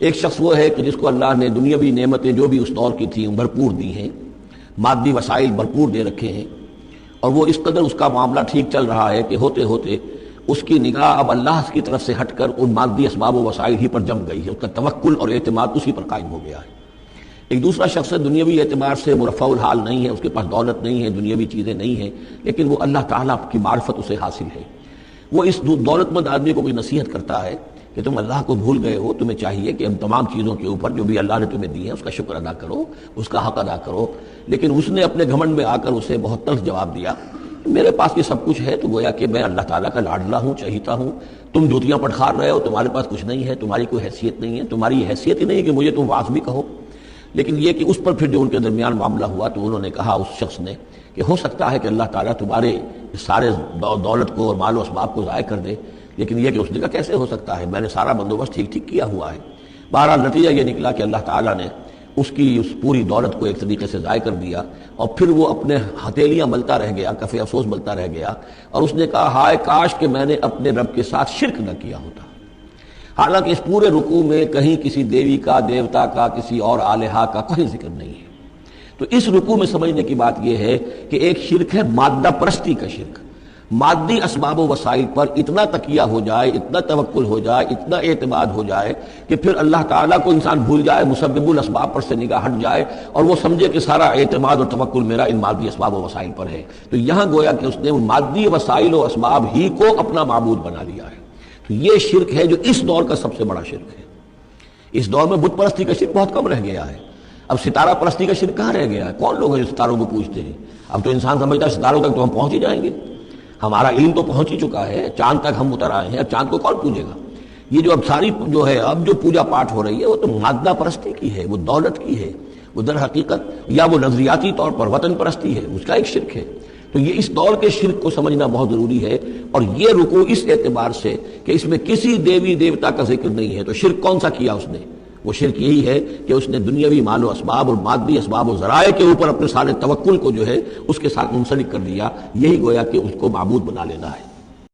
ایک شخص وہ ہے کہ جس کو اللہ نے دنیاوی نعمتیں جو بھی اس دور کی تھیں بھرپور دی ہیں، مادی وسائل بھرپور دے رکھے ہیں، اور وہ اس قدر اس کا معاملہ ٹھیک چل رہا ہے کہ ہوتے ہوتے اس کی نگاہ اب اللہ کی طرف سے ہٹ کر ان مادی اسباب و وسائل ہی پر جم گئی ہے، اس کا توکل اور اعتماد اسی پر قائم ہو گیا ہے۔ ایک دوسرا شخص دنیاوی اعتبار سے مرفع الحال نہیں ہے، اس کے پاس دولت نہیں ہے، دنیاوی چیزیں نہیں ہیں، لیکن وہ اللہ تعالیٰ کی معرفت اسے حاصل ہے۔ وہ اس دولت مند آدمی کو کوئی نصیحت کرتا ہے کہ تم اللہ کو بھول گئے ہو، تمہیں چاہیے کہ ان تمام چیزوں کے اوپر جو بھی اللہ نے تمہیں دی ہے اس کا شکر ادا کرو، اس کا حق ادا کرو۔ لیکن اس نے اپنے گھمنڈ میں آ کر اسے بہت تلخ جواب دیا، میرے پاس یہ سب کچھ ہے، تو گویا کہ میں اللہ تعالیٰ کا لاڈلا ہوں، چہیتا ہوں، تم جوتیاں پٹخار رہے ہو، تمہارے پاس کچھ نہیں ہے، تمہاری کوئی حیثیت نہیں ہے، تمہاری حیثیت ہی نہیں کہ مجھے تم واعظ بھی کہو۔ لیکن یہ کہ اس پر پھر جو ان کے درمیان معاملہ ہوا تو انہوں نے کہا، اس شخص نے، کہ ہو سکتا ہے کہ اللہ تعالیٰ تمہارے سارے دولت کو اور مال و اسباب کو ضائع کر دے، لیکن یہ کہ اس نے کہا کیسے ہو سکتا ہے، میں نے سارا بندوبست ٹھیک کیا ہوا ہے۔ بہرحال نتیجہ یہ نکلا کہ اللہ تعالیٰ نے اس کی اس پوری دولت کو ایک طریقے سے ضائع کر دیا، اور پھر وہ اپنے ہتھیلیاں ملتا رہ گیا، کف افسوس ملتا رہ گیا، اور اس نے کہا ہائے کاش کہ میں نے اپنے رب کے ساتھ شرک نہ کیا ہوتا۔ حالانکہ اس پورے رکوع میں کہیں کسی دیوی کا، دیوتا کا، کسی اور الہا کا کوئی ذکر نہیں ہے۔ تو اس رکوع میں سمجھنے کی بات یہ ہے کہ ایک شرک ہے مادہ پرستی کا شرک، مادی اسباب و وسائل پر اتنا تکیہ ہو جائے، اتنا توکل ہو جائے، اتنا اعتماد ہو جائے کہ پھر اللہ تعالیٰ کو انسان بھول جائے، مسبب الاسباب پر سے نگاہ ہٹ جائے، اور وہ سمجھے کہ سارا اعتماد اور توکل میرا ان مادی اسباب و وسائل پر ہے۔ تو یہاں گویا کہ اس نے ان مادی وسائل و اسباب ہی کو اپنا معبود بنا لیا ہے۔ تو یہ شرک ہے جو اس دور کا سب سے بڑا شرک ہے۔ اس دور میں بت پرستی کا شرک بہت کم رہ گیا ہے، اب ستارہ پرستی کا شرک کہاں رہ گیا ہے؟ کون لوگ ہیں جو ستاروں کو پوجتے ہیں؟ اب تو انسان سمجھتا ہے ستاروں تک تو ہم پہنچ ہی جائیں گے، ہمارا علم تو پہنچ ہی چکا ہے، چاند تک ہم اتر آئے ہیں، اب چاند کو کون پوجے گا؟ یہ جو اب ساری جو ہے اب جو پوجا پاٹ ہو رہی ہے وہ تو مادہ پرستی کی ہے، وہ دولت کی ہے، وہ در حقیقت یا وہ نظریاتی طور پر وطن پرستی ہے، اس کا ایک شرک ہے۔ تو یہ اس دور کے شرک کو سمجھنا بہت ضروری ہے، اور یہ رکوع اس اعتبار سے کہ اس میں کسی دیوی دیوتا کا ذکر نہیں ہے۔ تو شرک کون سا کیا اس نے؟ وہ شرک یہی ہے کہ اس نے دنیاوی مال و اسباب اور مادی اسباب و ذرائع کے اوپر اپنے سارے توکل کو جو ہے اس کے ساتھ منسلک کر دیا، یہی گویا کہ اس کو معبود بنا لینا ہے۔